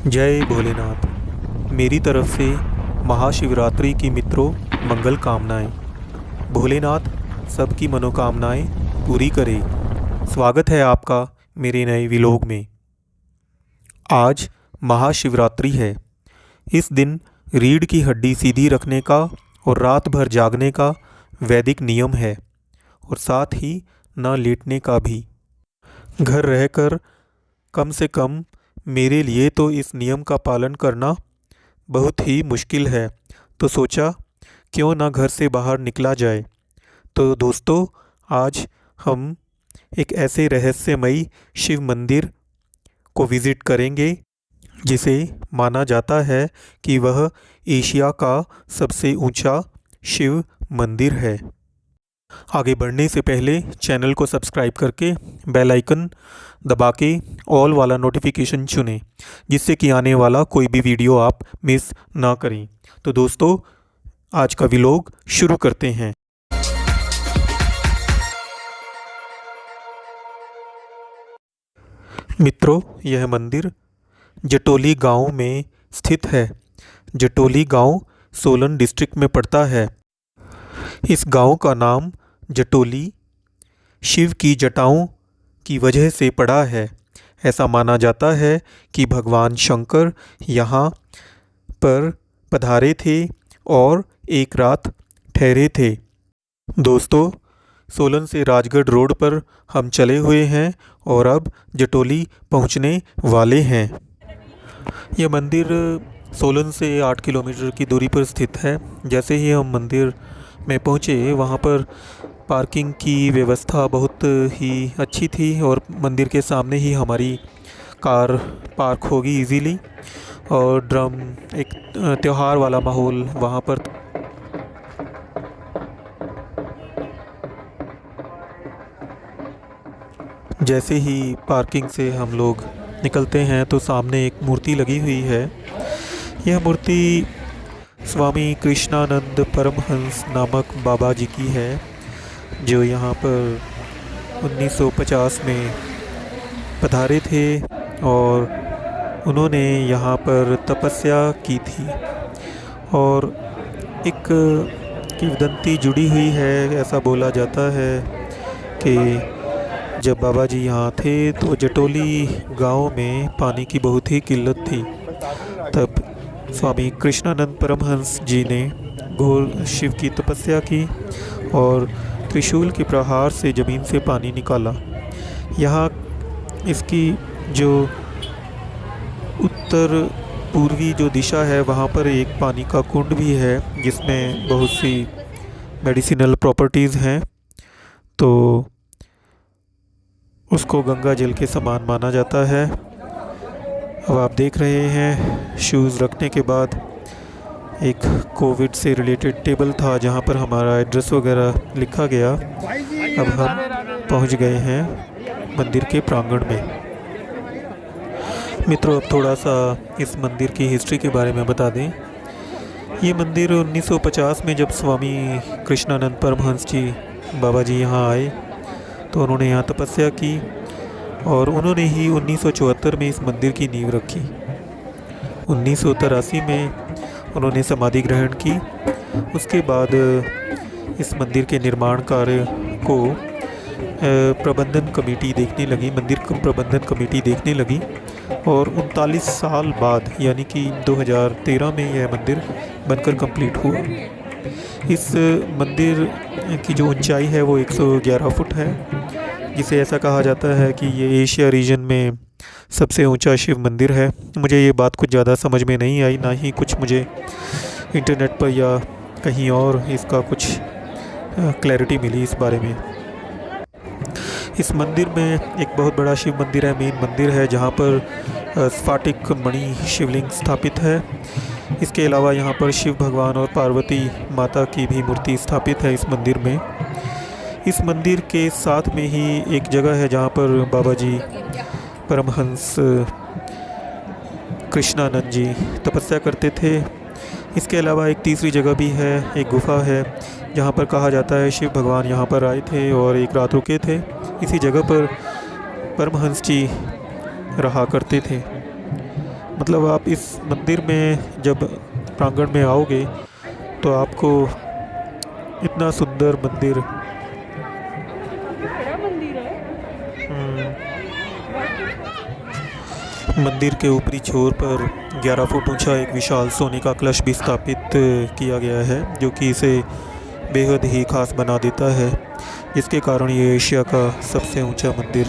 जय भोलेनाथ। मेरी तरफ से महाशिवरात्रि की मित्रों मंगल कामनाएं। भोलेनाथ सबकी मनोकामनाएं पूरी करे। स्वागत है आपका मेरे नए व्लॉग में। आज महाशिवरात्रि है। इस दिन रीढ़ की हड्डी सीधी रखने का और रात भर जागने का वैदिक नियम है और साथ ही न लेटने का भी। घर रहकर कम से कम मेरे लिए तो इस नियम का पालन करना बहुत ही मुश्किल है, तो सोचा क्यों ना घर से बाहर निकला जाए। तो दोस्तों, आज हम एक ऐसे रहस्यमयी शिव मंदिर को विज़िट करेंगे जिसे माना जाता है कि वह एशिया का सबसे ऊंचा शिव मंदिर है। आगे बढ़ने से पहले चैनल को सब्सक्राइब करके बेल आइकन दबा के ऑल वाला नोटिफिकेशन चुनें, जिससे कि आने वाला कोई भी वीडियो आप मिस ना करें। तो दोस्तों, आज का व्लॉग शुरू करते हैं। मित्रों, यह मंदिर जटोली गांव में स्थित है। जटोली गांव सोलन डिस्ट्रिक्ट में पड़ता है। इस गांव का नाम जटोली शिव की जटाओं की वजह से पड़ा है। ऐसा माना जाता है कि भगवान शंकर यहाँ पर पधारे थे और एक रात ठहरे थे। दोस्तों, सोलन से राजगढ़ रोड पर हम चले हुए हैं और अब जटोली पहुँचने वाले हैं। यह मंदिर सोलन से 8 किलोमीटर की दूरी पर स्थित है। जैसे ही हम मंदिर में पहुँचे, वहाँ पर पार्किंग की व्यवस्था बहुत ही अच्छी थी और मंदिर के सामने ही हमारी कार पार्क होगी इजीली। और ड्रम, एक त्यौहार वाला माहौल वहाँ पर। जैसे ही पार्किंग से हम लोग निकलते हैं तो सामने एक मूर्ति लगी हुई है। यह मूर्ति स्वामी कृष्णानंद परमहंस नामक बाबा जी की है, जो यहाँ पर 1950 में पधारे थे और उन्होंने यहाँ पर तपस्या की थी। और एक किंवदंती जुड़ी हुई है। ऐसा बोला जाता है कि जब बाबा जी यहाँ थे तो जटोली गांव में पानी की बहुत ही किल्लत थी। तब स्वामी कृष्णानंद परमहंस जी ने घोर शिव की तपस्या की और त्रिशूल के प्रहार से ज़मीन से पानी निकाला। यहाँ इसकी जो उत्तर पूर्वी जो दिशा है, वहाँ पर एक पानी का कुंड भी है जिसमें बहुत सी मेडिसिनल प्रॉपर्टीज़ हैं, तो उसको गंगा जल के समान माना जाता है। अब आप देख रहे हैं, शूज़ रखने के बाद एक कोविड से रिलेटेड टेबल था जहाँ पर हमारा एड्रेस वगैरह लिखा गया। अब हम पहुँच गए हैं मंदिर के प्रांगण में। मित्रों, अब थोड़ा सा इस मंदिर की हिस्ट्री के बारे में बता दें। ये मंदिर 1950 में जब स्वामी कृष्णानंद परमहंस जी बाबा जी यहाँ आए तो उन्होंने यहाँ तपस्या की और उन्होंने ही 1974 में इस मंदिर की नींव रखी। 1983 में उन्होंने समाधि ग्रहण की। उसके बाद इस मंदिर के निर्माण कार्य को प्रबंधन कमेटी देखने लगी, मंदिर प्रबंधन कमेटी देखने लगी और 39 साल बाद यानी कि 2013 में यह मंदिर बनकर कंप्लीट हुआ। इस मंदिर की जो ऊंचाई है वो 111 फुट है, जिसे ऐसा कहा जाता है कि ये एशिया रीजन में सबसे ऊंचा शिव मंदिर है। मुझे ये बात कुछ ज़्यादा समझ में नहीं आई, ना ही कुछ मुझे इंटरनेट पर या कहीं और इसका कुछ क्लैरिटी मिली इस बारे में। इस मंदिर में एक बहुत बड़ा शिव मंदिर है, मेन मंदिर है, जहाँ पर स्फाटिक मणि शिवलिंग स्थापित है। इसके अलावा यहाँ पर शिव भगवान और पार्वती माता की भी मूर्ति स्थापित है इस मंदिर में। इस मंदिर के साथ में ही एक जगह है जहाँ पर बाबा जी परमहंस कृष्णानंद जी तपस्या करते थे। इसके अलावा एक तीसरी जगह भी है, एक गुफा है जहाँ पर कहा जाता है शिव भगवान यहाँ पर आए थे और एक रात रुके थे। इसी जगह पर परमहंस जी रहा करते थे। मतलब आप इस मंदिर में जब प्रांगण में आओगे तो आपको इतना सुंदर मंदिर बड़ा मंदिर है। मंदिर के ऊपरी छोर पर 11 फुट ऊंचा एक विशाल सोने का कलश भी स्थापित किया गया है, जो कि इसे बेहद ही खास बना देता है, जिसके कारण ये एशिया का सबसे ऊंचा मंदिर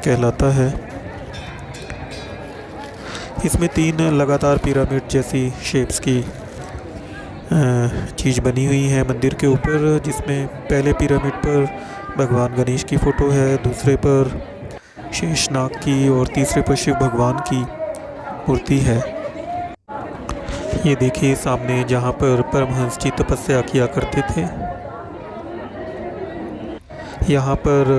कहलाता है। इसमें 3 लगातार पिरामिड जैसी शेप्स की चीज़ बनी हुई है मंदिर के ऊपर, जिसमें पहले पिरामिड पर भगवान गणेश की फ़ोटो है, दूसरे पर शेषनाग की और तीसरे पर शिव भगवान की मूर्ति है। ये देखिए सामने जहाँ पर परमहंस जी तपस्या किया करते थे। यहाँ पर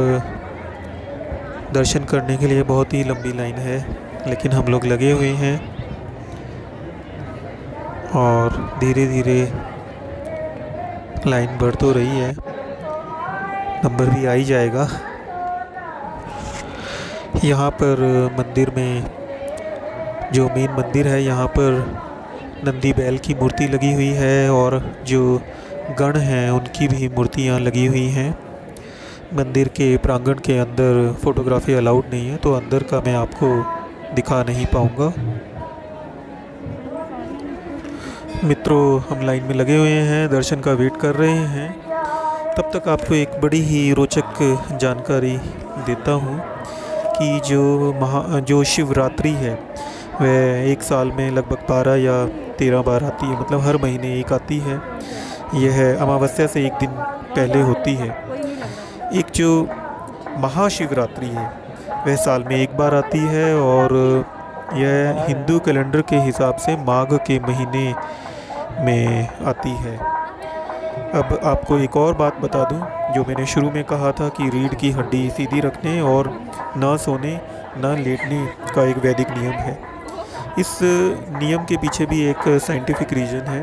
दर्शन करने के लिए बहुत ही लंबी लाइन है, लेकिन हम लोग लगे हुए हैं और धीरे धीरे लाइन बढ़ तो रही है, नंबर भी आ ही जाएगा। यहाँ पर मंदिर में जो मेन मंदिर है, यहाँ पर नंदी बैल की मूर्ति लगी हुई है और जो गण हैं उनकी भी मूर्तियाँ लगी हुई हैं। मंदिर के प्रांगण के अंदर फ़ोटोग्राफी अलाउड नहीं है, तो अंदर का मैं आपको दिखा नहीं पाऊँगा। मित्रों, हम लाइन में लगे हुए हैं, दर्शन का वेट कर रहे हैं। तब तक आपको एक बड़ी ही रोचक जानकारी देता हूँ कि जो शिवरात्रि है वह एक साल में लगभग 12 या 13 बार आती है, मतलब हर महीने एक आती है। यह अमावस्या से एक दिन पहले होती है। एक जो महाशिवरात्रि है वह साल में एक बार आती है और यह हिंदू कैलेंडर के हिसाब से माघ के महीने में आती है। अब आपको एक और बात बता दूं, जो मैंने शुरू में कहा था कि रीढ़ की हड्डी सीधी रखने और ना सोने ना लेटने का एक वैदिक नियम है। इस नियम के पीछे भी एक साइंटिफिक रीज़न है।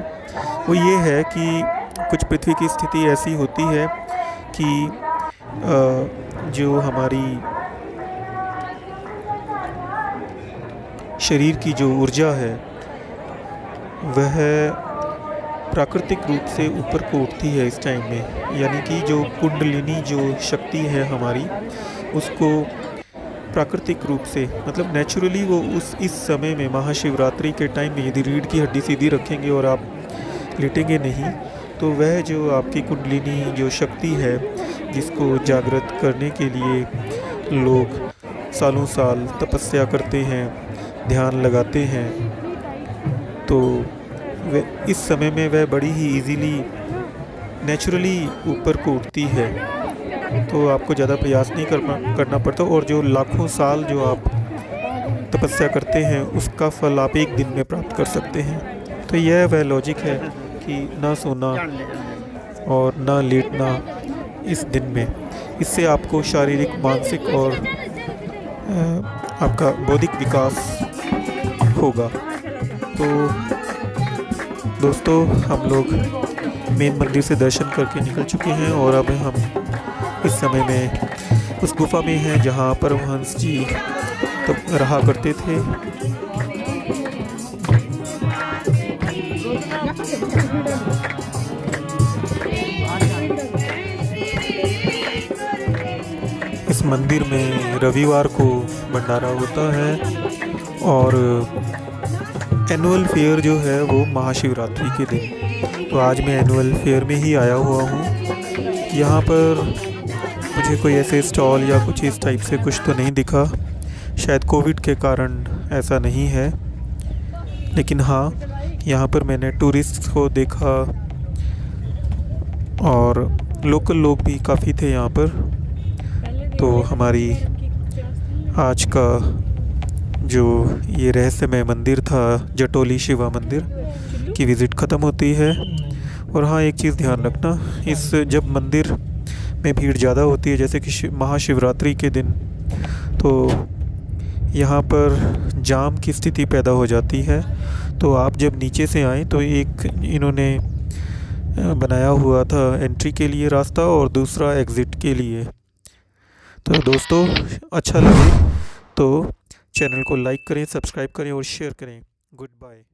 वो ये है कि कुछ पृथ्वी की स्थिति ऐसी होती है कि जो हमारी शरीर की जो ऊर्जा है वह प्राकृतिक रूप से ऊपर को उठती है इस टाइम में, यानी कि जो कुंडलिनी जो शक्ति है हमारी, उसको प्राकृतिक रूप से मतलब नेचुरली वो इस समय में महाशिवरात्रि के टाइम में यदि रीढ़ की हड्डी सीधी रखेंगे और आप लेटेंगे नहीं, तो वह जो आपकी कुंडलिनी जो शक्ति है जिसको जागृत करने के लिए लोग सालों साल तपस्या करते हैं, ध्यान लगाते हैं, तो वह इस समय में वह बड़ी ही इजीली नेचुरली ऊपर को उठती है। तो आपको ज़्यादा प्रयास नहीं करना पड़ता और जो लाखों साल जो आप तपस्या करते हैं उसका फल आप एक दिन में प्राप्त कर सकते हैं। तो यह वह लॉजिक है कि ना सोना और ना लेटना इस दिन में, इससे आपको शारीरिक, मानसिक और आपका बौद्धिक विकास होगा। तो दोस्तों, हम लोग मेन मंदिर से दर्शन करके निकल चुके हैं और अब हम इस समय में उस गुफा में हैं जहाँ परमहंस जी तब रहा करते थे। इस मंदिर में रविवार को भंडारा होता है और एनुअल फेयर जो है वो महाशिवरात्रि के दिन। तो आज मैं एनुअल फेयर में ही आया हुआ हूँ। यहाँ पर मुझे कोई ऐसे स्टॉल या कुछ इस टाइप से कुछ तो नहीं दिखा, शायद कोविड के कारण ऐसा नहीं है। लेकिन हाँ, यहाँ पर मैंने टूरिस्ट को देखा और लोकल लोग भी काफ़ी थे यहाँ पर। तो हमारी आज का जो ये रहस्यमय मंदिर था, जटोली शिवा मंदिर की विज़िट ख़त्म होती है। और हाँ, एक चीज़ ध्यान रखना, इस जब मंदिर में भीड़ ज़्यादा होती है जैसे कि महाशिवरात्रि के दिन, तो यहाँ पर जाम की स्थिति पैदा हो जाती है। तो आप जब नीचे से आएँ तो एक इन्होंने बनाया हुआ था एंट्री के लिए रास्ता और दूसरा एग्ज़िट के लिए। तो दोस्तों, अच्छा लगे तो चैनल को लाइक करें, सब्सक्राइब करें और शेयर करें। Good bye.